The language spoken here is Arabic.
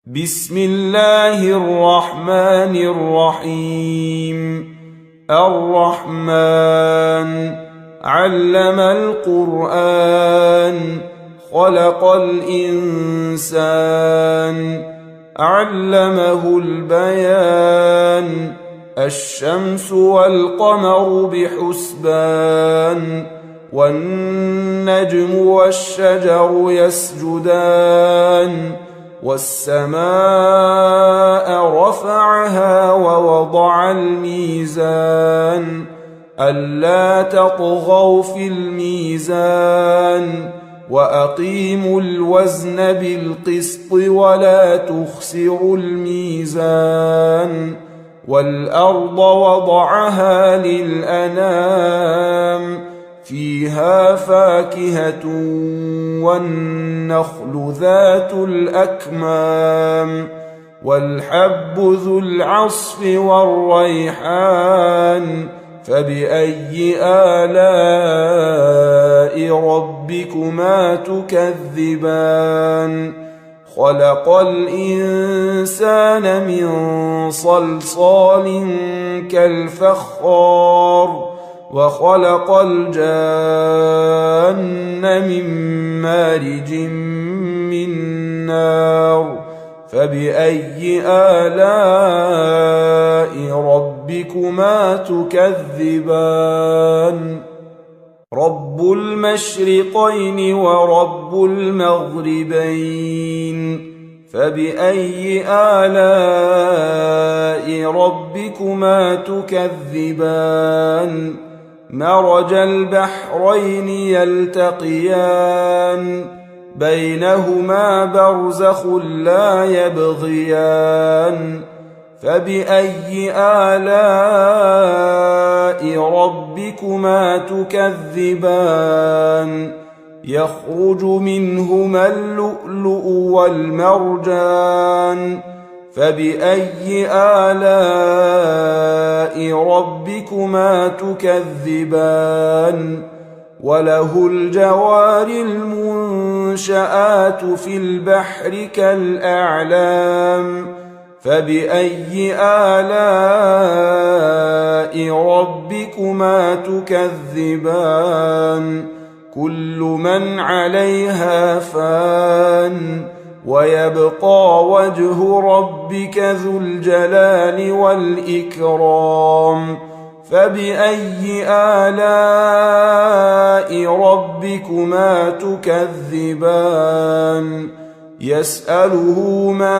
بسم الله الرحمن الرحيم. الرحمن علم القرآن خلق الإنسان علمه البيان الشمس والقمر بحسبان والنجم والشجر يسجدان والسماء رفعها ووضع الميزان ألا تطغوا في الميزان وأقيموا الوزن بالقسط ولا تخسروا الميزان والأرض وضعها للأنام فيها فاكهة والنخل ذات الأكمام والحب ذو العصف والريحان فبأي آلاء ربكما تكذبان خلق الإنسان من صلصال كالفخار وخلق الجان من مارج من نار فبأي آلاء ربكما تكذبان رب المشرقين ورب المغربين فبأي آلاء ربكما تكذبان مرج البحرين يلتقيان بينهما برزخ لا يبغيان فبأي آلاء ربكما تكذبان يخرج منهما اللؤلؤ والمرجان فبأي آلاء ربكما تكذبان وله الجوار المنشآت في البحر كالأعلام فبأي آلاء ربكما تكذبان كل من عليها فان ويبقى وجه ربك ذو الجلال والإكرام فبأي آلاء ربكما تكذبان يسأله ما